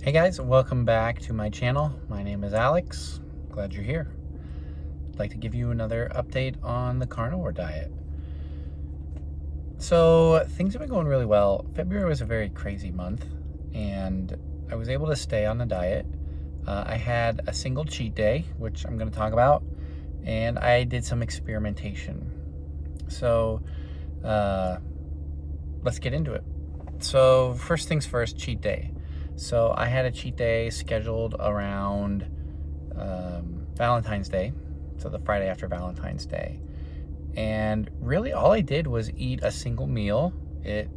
Hey guys, welcome back to my channel. My name is Alex. Glad you're here. I'd like to give you another update on the carnivore diet. So things have been going really well. February was a very crazy month and I was able to stay on the diet. I had a single cheat day, which I'm going to talk about, and I did some experimentation. So let's get into it. So first things first, cheat day. So I had a cheat day scheduled around Valentine's Day, so the Friday after Valentine's Day. And really all I did was eat a single meal. It,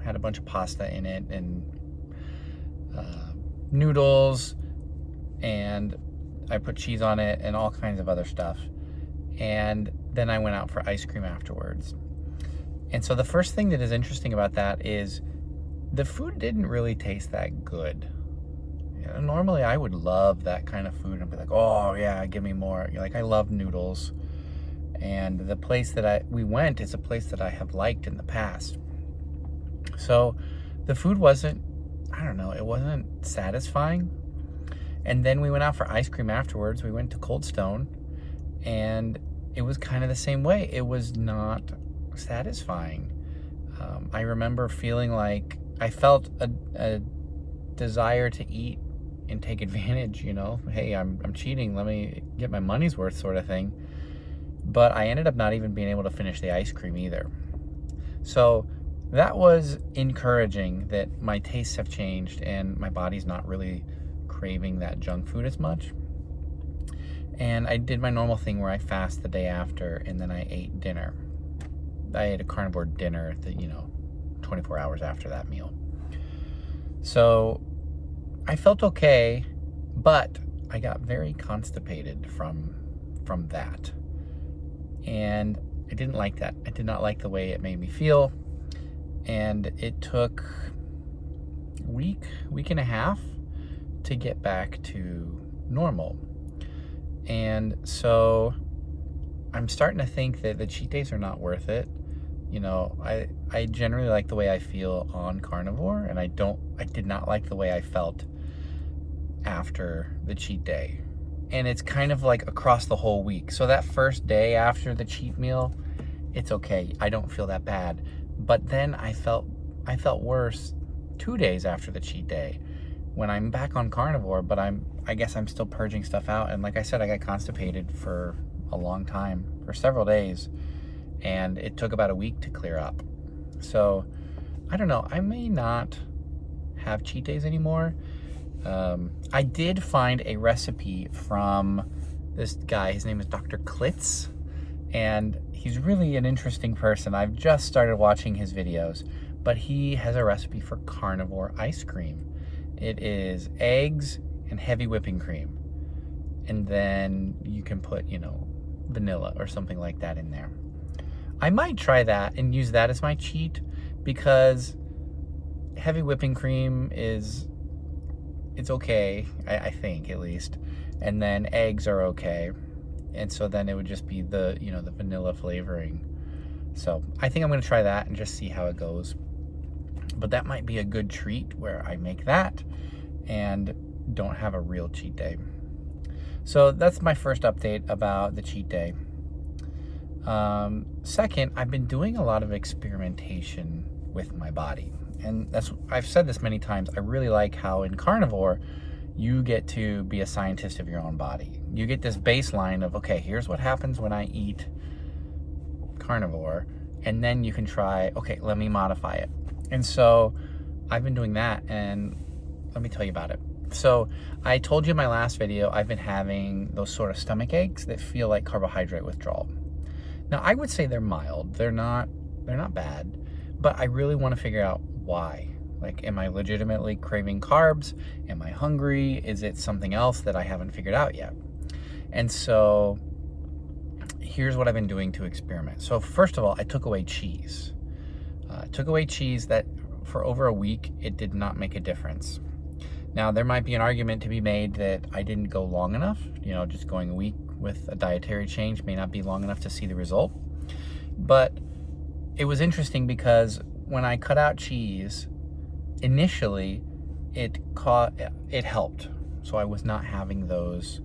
had a bunch of pasta in it and noodles, and I put cheese on it and all kinds of other stuff. And then I went out for ice cream afterwards. And so the first thing that is interesting about that is the food didn't really taste that good. Normally I would love that kind of food and be like, oh yeah, give me more. Like, I love noodles. And the place that we went is a place that I have liked in the past. So the food wasn't, it wasn't satisfying. And then we went out for ice cream afterwards. We went to Cold Stone and it was kind of the same way. It was not satisfying. I remember feeling like I felt a desire to eat and take advantage, hey, I'm cheating, let me get my money's worth sort of thing. But I ended up not even being able to finish the ice cream either. So that was encouraging that my tastes have changed and my body's not really craving that junk food as much. And I did my normal thing where I fast the day after and then I ate dinner. I ate a carnivore dinner that, 24 hours after that meal. So I felt okay, but I got very constipated from that. And I didn't like that. I did not like the way it made me feel. And it took a week and a half to get back to normal. And so I'm starting to think that the cheat days are not worth it. I generally like the way I feel on carnivore, and I did not like the way I felt after the cheat day. And it's kind of like across the whole week. So that first day after the cheat meal, it's okay. I don't feel that bad. But then I felt worse 2 days after the cheat day when I'm back on carnivore, but I guess I'm still purging stuff out. And like I said, I got constipated for a long time, for several days, and it took about a week to clear up. So I don't know, I may not have cheat days anymore. I did find a recipe from this guy. His name is Dr. Klitz, and he's really an interesting person. I've just started watching his videos, but he has a recipe for carnivore ice cream. It is eggs and heavy whipping cream, and then you can put, vanilla or something like that in there. I might try that and use that as my cheat, because heavy whipping cream it's okay, I think, at least. And then eggs are okay. And so then it would just be the vanilla flavoring. So I think I'm going to try that and just see how it goes. But that might be a good treat where I make that and don't have a real cheat day. So that's my first update about the cheat day. Second, I've been doing a lot of experimentation with my body. And I've said this many times, I really like how in carnivore, you get to be a scientist of your own body. You get this baseline of, okay, here's what happens when I eat carnivore, and then you can try, okay, let me modify it. And so I've been doing that, and let me tell you about it. So I told you in my last video, I've been having those sort of stomach aches that feel like carbohydrate withdrawal. Now, I would say they're mild. They're not bad, but I really want to figure out why. Like, am I legitimately craving carbs? Am I hungry? Is it something else that I haven't figured out yet? And so here's what I've been doing to experiment. So first of all, I took away cheese. I took away cheese that for over a week, it did not make a difference. Now, there might be an argument to be made that I didn't go long enough. Just going a week with a dietary change may not be long enough to see the result. But it was interesting because when I cut out cheese, initially it helped. So I was not having those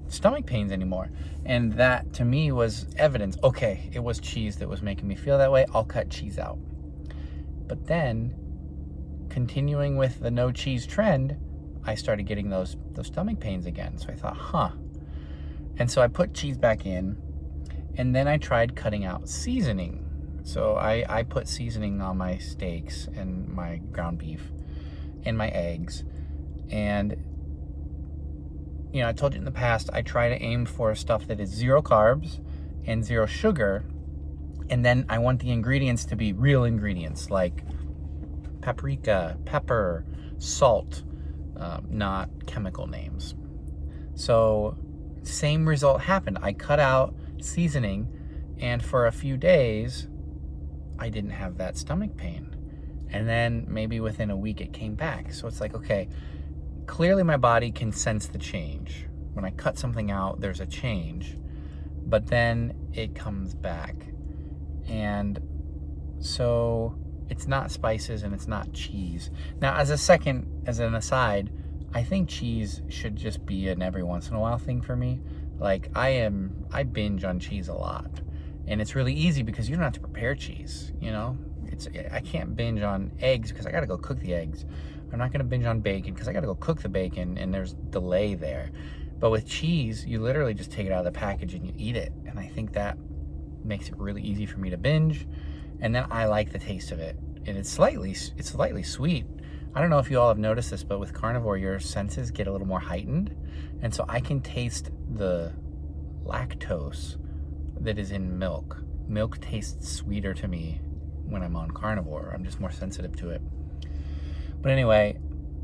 stomach pains anymore. And that to me was evidence. Okay, it was cheese that was making me feel that way. I'll cut cheese out. But then, continuing with the no cheese trend, I started getting those stomach pains again. So I thought, huh. And so I put cheese back in, and then I tried cutting out seasoning. So I put seasoning on my steaks and my ground beef and my eggs. And, I told you in the past, I try to aim for stuff that is 0 carbs and 0 sugar. And then I want the ingredients to be real ingredients, like paprika, pepper, salt, not chemical names. So same result happened. I cut out seasoning, and for a few days, I didn't have that stomach pain. And then maybe within a week it came back. So it's like, okay, clearly my body can sense the change. When I cut something out, there's a change, but then it comes back. And so it's not spices and it's not cheese. Now, as an aside, I think cheese should just be an every once in a while thing for me. Like I binge on cheese a lot, and it's really easy because you don't have to prepare cheese. I can't binge on eggs because I got to go cook the eggs. I'm not going to binge on bacon because I got to go cook the bacon, and there's delay there. But with cheese, you literally just take it out of the package and you eat it, and I think that makes it really easy for me to binge. And then I like the taste of it, and it's slightly sweet. I don't know if you all have noticed this, but with carnivore, your senses get a little more heightened. And so I can taste the lactose that is in milk. Milk tastes sweeter to me when I'm on carnivore. I'm just more sensitive to it. But anyway,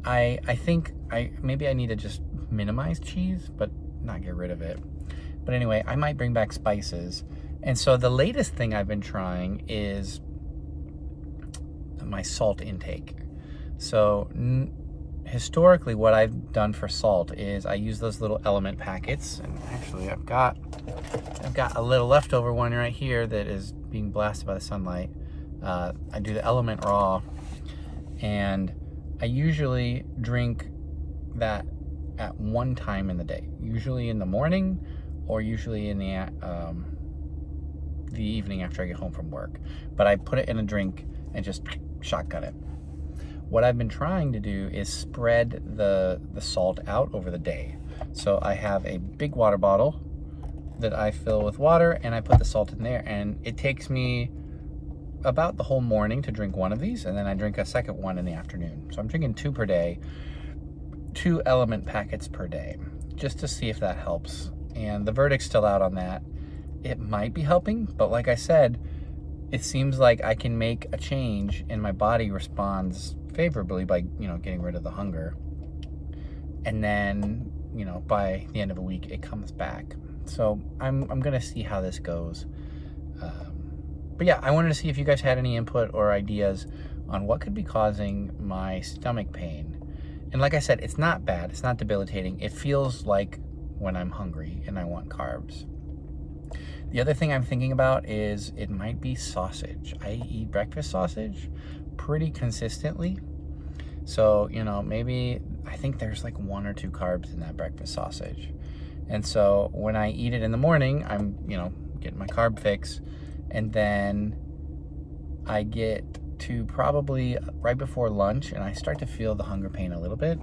I think maybe I need to just minimize cheese, but not get rid of it. But anyway, I might bring back spices. And so the latest thing I've been trying is my salt intake. So historically, what I've done for salt is I use those little element packets, and actually I've got a little leftover one right here that is being blasted by the sunlight. I do the element raw, and I usually drink that at one time in the day, usually in the morning, or usually in the evening after I get home from work. But I put it in a drink and just shotgun it. What I've been trying to do is spread the salt out over the day. So I have a big water bottle that I fill with water, and I put the salt in there, and it takes me about the whole morning to drink one of these, and then I drink a second one in the afternoon. So I'm drinking 2 per day, 2 element packets per day, just to see if that helps. And the verdict's still out on that. It might be helping, but like I said, it seems like I can make a change and my body responds favorably by, getting rid of the hunger. And then, by the end of a week, it comes back. So I'm going to see how this goes. But yeah, I wanted to see if you guys had any input or ideas on what could be causing my stomach pain. And like I said, it's not bad. It's not debilitating. It feels like when I'm hungry and I want carbs. The other thing I'm thinking about is it might be sausage. I eat breakfast sausage pretty consistently. So, maybe I think there's like 1 or 2 carbs in that breakfast sausage. And so when I eat it in the morning, I'm, getting my carb fix. And then I get to probably right before lunch and I start to feel the hunger pain a little bit.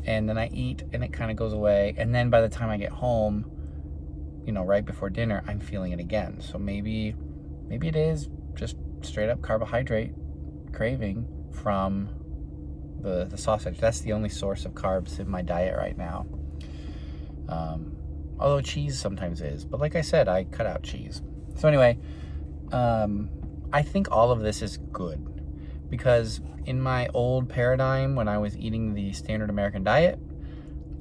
And then I eat and it kind of goes away. And then by the time I get home, right before dinner, I'm feeling it again. So maybe it is just straight up carbohydrate craving from the sausage. That's the only source of carbs in my diet right now. Although cheese sometimes is. But like I said, I cut out cheese. So anyway, I think all of this is good because in my old paradigm, when I was eating the standard American diet,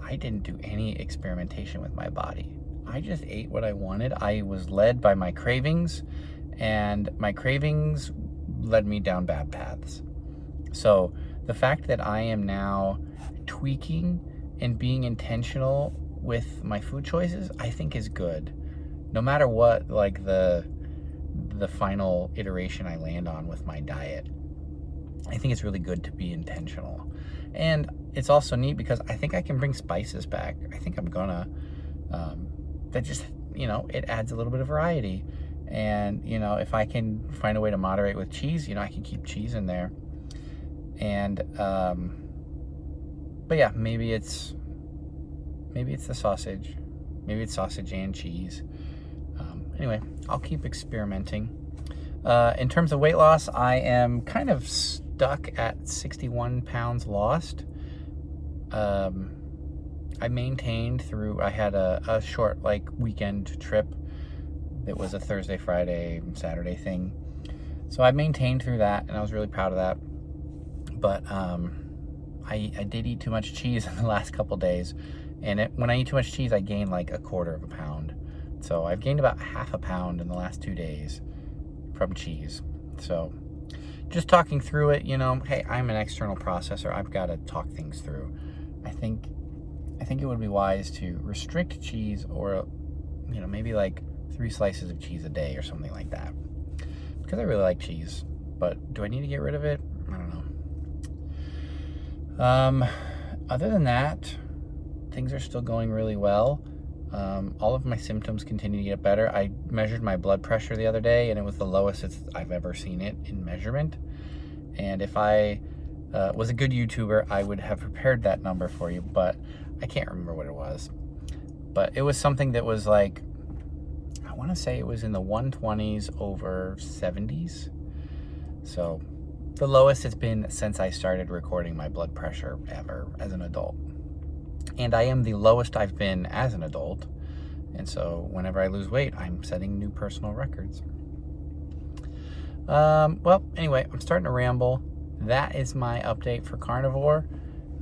I didn't do any experimentation with my body. I just ate what I wanted. I was led by my cravings, and my cravings led me down bad paths. So the fact that I am now tweaking and being intentional with my food choices, I think is good. No matter what, like the final iteration I land on with my diet, I think it's really good to be intentional. And it's also neat because I think I can bring spices back. I think I'm gonna. That just, it adds a little bit of variety. And, if I can find a way to moderate with cheese, I can keep cheese in there. And, but yeah, maybe it's the sausage. Maybe it's sausage and cheese. Anyway, I'll keep experimenting. In terms of weight loss, I am kind of stuck at 61 pounds lost. I maintained through, I had a short weekend trip. It was a Thursday, Friday, Saturday thing. So I maintained through that, and I was really proud of that. But I did eat too much cheese in the last couple days. And when I eat too much cheese, I gain like 1/4 pound. So I've gained about 1/2 pound in the last 2 days from cheese. So just talking through it, hey, I'm an external processor. I've got to talk things through. I think it would be wise to restrict cheese, or maybe like 3 slices of cheese a day or something like that, because I really like cheese. But do I need to get rid of it? I don't know. Other than that, things are still going really well. All of my symptoms continue to get better. I measured my blood pressure the other day, and it was the lowest I've ever seen it in measurement. And if I was a good YouTuber, I would have prepared that number for you, but I can't remember what it was. But it was something that was like, I want to say it was in the 120s over 70s. So the lowest it's been since I started recording my blood pressure ever as an adult. And I am the lowest I've been as an adult. And so whenever I lose weight, I'm setting new personal records. Well, anyway, I'm starting to ramble. That is my update for Carnivore.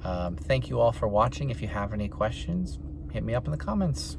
Thank you all for watching. If you have any questions, hit me up in the comments.